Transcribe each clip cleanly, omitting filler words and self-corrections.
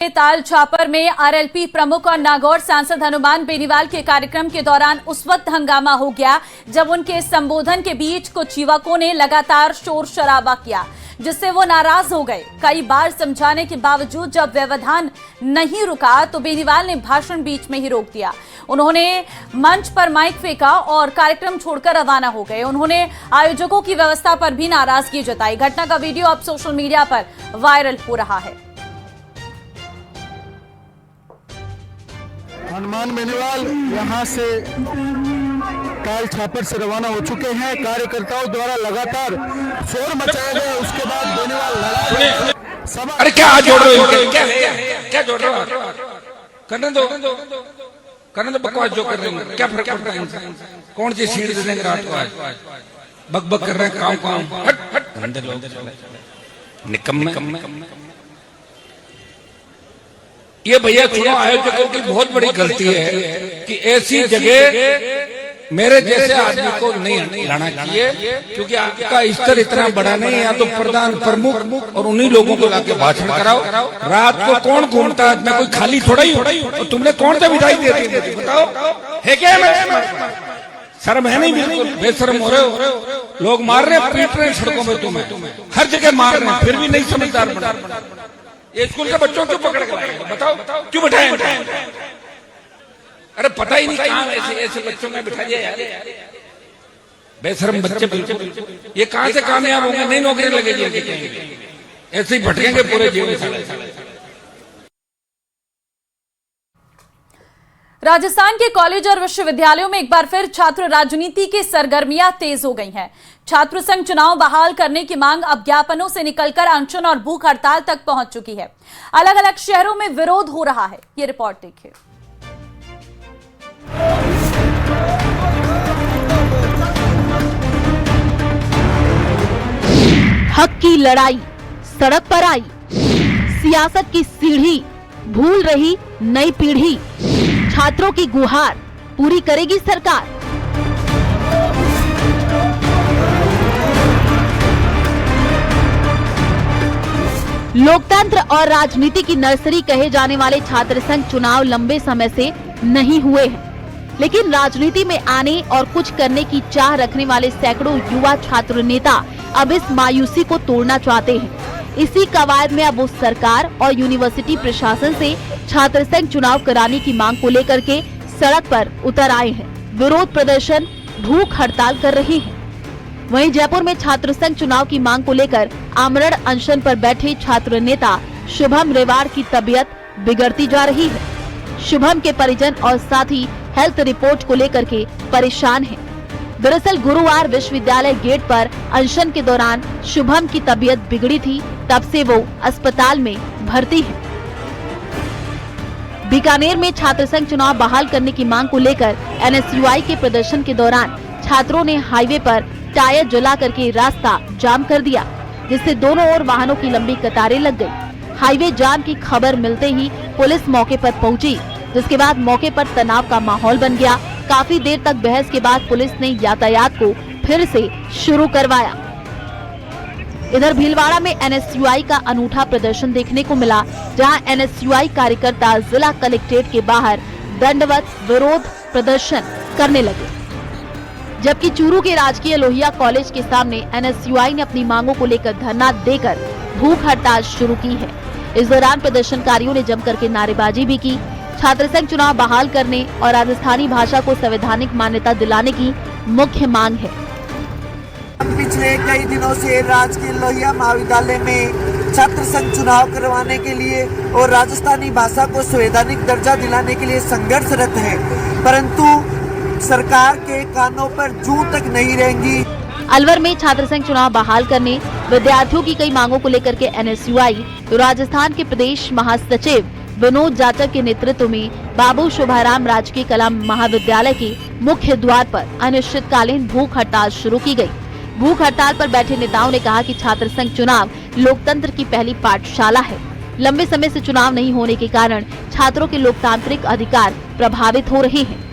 ताल छापर में आरएलपी प्रमुख और नागौर सांसद हनुमान बेनीवाल के कार्यक्रम के दौरान उस वक्त हंगामा हो गया जब उनके संबोधन के बीच कुछ युवकों ने लगातार शोर शराबा किया, जिससे वो नाराज हो गए। कई बार समझाने के बावजूद जब व्यवधान नहीं रुका तो बेनीवाल ने भाषण बीच में ही रोक दिया। उन्होंने मंच पर माइक फेंका और कार्यक्रम छोड़कर रवाना हो गए। उन्होंने आयोजकों की व्यवस्था पर भी नाराजगी जताई। घटना का वीडियो अब सोशल मीडिया पर वायरल हो रहा है। हनुमान बेनीवाल यहां से ताल छापर से रवाना हो चुके हैं। कार्यकर्ताओं द्वारा लगातार शोर मचाया गया, उसके बाद बेनीवाल लड़ा। अरे क्या जोड़ रहे हो, क्या जोड़ रहे हो? करने दो बकवास जो कर रहे हैं, क्या फर्क पड़ता है? कौन सी सीट दे देंगे रात को? आज बक कर रहे हैं, काम हट गंदे लोग, निकम्मे। ये भैया चुनाव आयोजकों की बहुत बड़ी गलती है कि ऐसी जगह मेरे जैसे आदमी को नहीं लाना चाहिए, क्योंकि आपका स्तर इतना बड़ा नहीं है। या तो प्रधान प्रमुख और उन्हीं लोगों को लाके भाषण कराओ। रात को कौन घूमता है? मैं कोई खाली थोड़ा ही और तुमने कौन सा विधाई दे दी? बताओ, है क्या? शर्म है नहीं? बिल्कुल बेशर्म हो रहे हो। लोग मार रहे, पीट रहे सड़कों में, तुम्हें हर जगह मार रहे हैं, फिर भी नहीं समझदार बना। ये स्कूल के बच्चों को पकड़ के लाए, बताओ क्यों बिठाए? अरे पता ही नहीं कहां ऐसे बच्चों में बिठा दिया यार। बेशरम बच्चे, बिल्कुल ये कहां से कामयाब होंगे? नहीं नौकरी लगेगी, ऐसे ही भटकेंगे पूरे जीवन। राजस्थान के कॉलेज और विश्वविद्यालयों में एक बार फिर छात्र राजनीति की सरगर्मियां तेज हो गई हैं। छात्र संघ चुनाव बहाल करने की मांग अब ज्ञापनों से निकलकर अनशन और भूख हड़ताल तक पहुंच चुकी है। अलग अलग शहरों में विरोध हो रहा है। ये रिपोर्ट देखिए। हक की लड़ाई सड़क पर आई, सियासत की सीढ़ी भूल रही नई पीढ़ी, छात्रों की गुहार पूरी करेगी सरकार। लोकतंत्र और राजनीति की नर्सरी कहे जाने वाले छात्र संघ चुनाव लंबे समय से नहीं हुए हैं, लेकिन राजनीति में आने और कुछ करने की चाह रखने वाले सैकड़ों युवा छात्र नेता अब इस मायूसी को तोड़ना चाहते हैं। इसी कवायद में अब वो सरकार और यूनिवर्सिटी प्रशासन से छात्र संघ चुनाव कराने की मांग को लेकर के सड़क पर उतर आए हैं। विरोध प्रदर्शन, भूख हड़ताल कर रहे हैं। वहीं जयपुर में छात्र संघ चुनाव की मांग को लेकर आमरण अनशन पर बैठे छात्र नेता शुभम रेवाड़ की तबीयत बिगड़ती जा रही है। शुभम के परिजन और साथी हेल्थ रिपोर्ट को लेकर के परेशान हैं। दरअसल गुरुवार विश्वविद्यालय गेट पर अनशन के दौरान शुभम की तबीयत बिगड़ी थी, तब से वो अस्पताल में भर्ती है। बीकानेर में छात्र संघ चुनाव बहाल करने की मांग को लेकर एनएसयूआई के प्रदर्शन के दौरान छात्रों ने हाईवे पर टायर जला करके रास्ता जाम कर दिया, जिससे दोनों ओर वाहनों की लंबी कतारें लग गई। हाईवे जाम की खबर मिलते ही पुलिस मौके पर पहुंची, जिसके बाद मौके पर तनाव का माहौल बन गया। काफी देर तक बहस के बाद पुलिस ने यातायात को फिर से शुरू करवाया। इधर भीलवाड़ा में एनएसयूआई का अनूठा प्रदर्शन देखने को मिला, जहां एनएसयूआई कार्यकर्ता जिला कलेक्ट्रेट के बाहर दंडवत विरोध प्रदर्शन करने लगे, जबकि चूरू के राजकीय लोहिया कॉलेज के सामने एनएसयूआई ने अपनी मांगों को लेकर धरना देकर भूख हड़ताल शुरू की है। इस दौरान प्रदर्शनकारियों ने जमकर के नारेबाजी भी की। छात्र संघ चुनाव बहाल करने और राजस्थानी भाषा को संवैधानिक मान्यता दिलाने की मुख्य मांग है। पिछले कई दिनों से राजकीय लोहिया महाविद्यालय में छात्र संघ चुनाव करवाने के लिए और राजस्थानी भाषा को संवैधानिक दर्जा दिलाने के लिए संघर्षरत है, परंतु सरकार के कानों पर जूं तक नहीं रहेंगी। अलवर में छात्र संघ चुनाव बहाल करने, विद्यार्थियों की कई मांगों को लेकर के एनएसयूआई राजस्थान के प्रदेश महासचिव विनोद जाटव के नेतृत्व में बाबू शोभाराम राजकीय कला महाविद्यालय के मुख्य द्वार पर अनिश्चितकालीन भूख हड़ताल शुरू की गई। भूख हड़ताल पर बैठे नेताओं ने कहा कि छात्र संघ चुनाव लोकतंत्र की पहली पाठशाला है। लंबे समय से चुनाव नहीं होने के कारण छात्रों के लोकतांत्रिक अधिकार प्रभावित हो रहे हैं।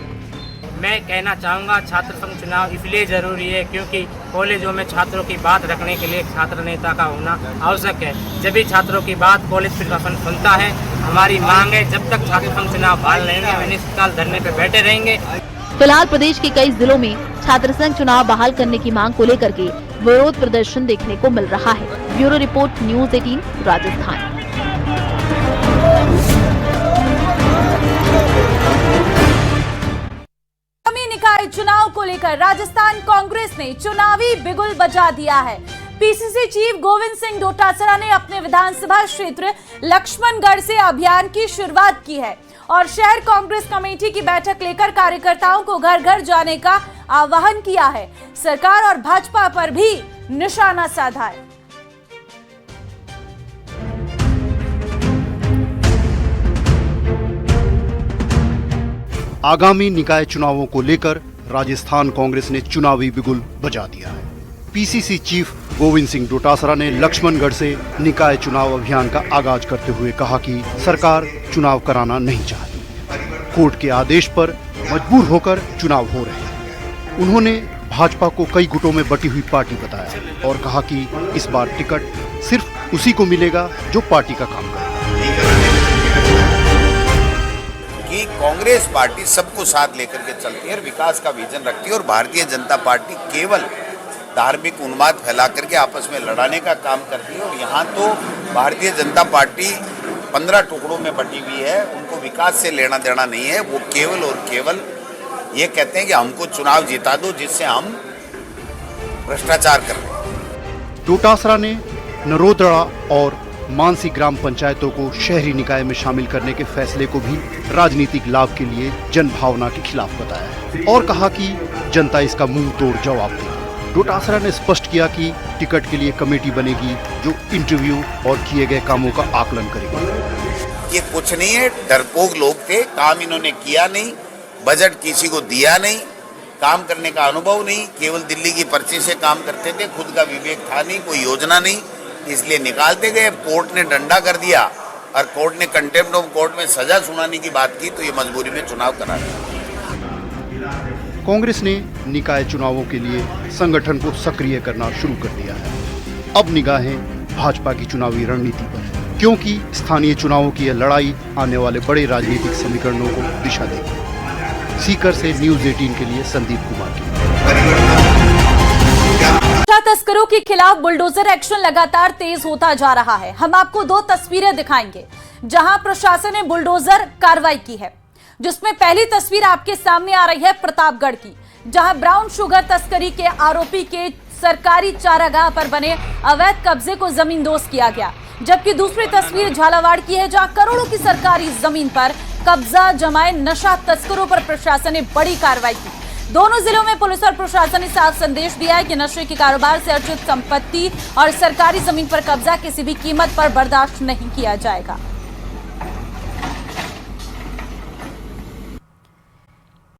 मैं कहना चाहूँगा छात्र संघ चुनाव इसलिए जरूरी है क्योंकि कॉलेजों में छात्रों की बात रखने के लिए छात्र नेता का होना आवश्यक है। जब भी छात्रों की बात कॉलेज प्रशासन सुनता है हमारी मांग है, जब तक छात्र संघ चुनाव बहाल रहेंगे हम अनिश्चितकाल धरने पे बैठे रहेंगे। फिलहाल प्रदेश के कई जिलों में छात्र संघ चुनाव बहाल करने की मांग को लेकर के विरोध प्रदर्शन देखने को मिल रहा है। Bureau report, news 18 Rajasthan. निकाय चुनाव को लेकर राजस्थान कांग्रेस ने चुनावी बिगुल बजा दिया है। पीसीसी चीफ गोविंद सिंह डोटासरा ने अपने विधानसभा क्षेत्र लक्ष्मणगढ़ से अभियान की शुरुआत की है और शहर कांग्रेस कमेटी की बैठक लेकर कार्यकर्ताओं को घर घर जाने का आह्वान किया है। सरकार और भाजपा पर भी निशाना साधा है। आगामी निकाय चुनावों को लेकर राजस्थान कांग्रेस ने चुनावी बिगुल बजा दिया है। पीसीसी चीफ गोविंद सिंह डोटासरा ने लक्ष्मणगढ़ से निकाय चुनाव अभियान का आगाज करते हुए कहा कि सरकार चुनाव कराना नहीं चाहती, कोर्ट के आदेश पर मजबूर होकर चुनाव हो रहे हैं। उन्होंने भाजपा को कई गुटों में बटी हुई पार्टी बताया और कहा कि इस बार टिकट सिर्फ उसी को मिलेगा जो पार्टी का काम करे। कि कांग्रेस पार्टी सबको साथ लेकर के चलती है और विकास का विजन रखती है और भारतीय जनता पार्टी केवल धार्मिक उन्माद फैला करके आपस में लड़ाने का काम करती है। और यहाँ तो भारतीय जनता पार्टी 15 टुकड़ों में बटी हुई है, उनको विकास से लेना देना नहीं है। वो केवल और केवल ये कहते हैं कि हमको चुनाव जिता दो जिससे हम भ्रष्टाचार कर लें। डोटासरा ने नरोदड़ा और मानसी ग्राम पंचायतों को शहरी निकाय में शामिल करने के फैसले को भी राजनीतिक लाभ के लिए जनभावना के खिलाफ बताया और कहा कि जनता इसका मुंह तोड़ जवाब देगी। डोटासरा ने स्पष्ट किया कि टिकट के लिए कमेटी बनेगी जो इंटरव्यू और किए गए कामों का आकलन करेगी। ये कुछ नहीं है, डरपोक लोग थे, काम इन्होंने किया नहीं, बजट किसी को दिया नहीं, काम करने का अनुभव नहीं, केवल दिल्ली की पर्ची से काम करते थे, खुद का विवेक था नहीं, कोई योजना नहीं, इसलिए निकालते गए। कोर्ट ने डंडा कर दिया और कोर्ट ने कंटेम्प्ट ऑफ कोर्ट में सजा सुनाने की बात की तो ये मजबूरी में चुनाव करा रहे। कांग्रेस ने निकाय चुनावों के लिए संगठन को सक्रिय करना शुरू कर दिया है। अब निगाहें भाजपा की चुनावी रणनीति पर, क्योंकि स्थानीय चुनावों की यह लड़ाई आने वाले बड़े राजनीतिक समीकरणों को दिशा देगी। सीकर से न्यूज़ 18 के लिए संदीप कुमार की। तस्करों के खिलाफ बुलडोजर एक्शन लगातार तेज होता जा रहा है। हम आपको 2 तस्वीरें दिखाएंगे जहां प्रशासन ने बुलडोजर कार्रवाई की है, जिसमें पहली तस्वीर आपके सामने आ रही है प्रतापगढ़ की, जहां ब्राउन शुगर तस्करी के आरोपी के सरकारी चारागाह पर बने अवैध कब्जे को जमींदोज किया गया। जबकि दूसरी तस्वीर झालावाड़ की है, जहां करोड़ों की सरकारी जमीन पर कब्जा जमाए नशा तस्करों पर प्रशासन ने बड़ी कार्रवाई की। दोनों जिलों में पुलिस और प्रशासन ने साफ संदेश दिया है कि नशे के कारोबार से अर्जित संपत्ति और सरकारी जमीन पर कब्जा किसी भी कीमत पर बर्दाश्त नहीं किया जाएगा।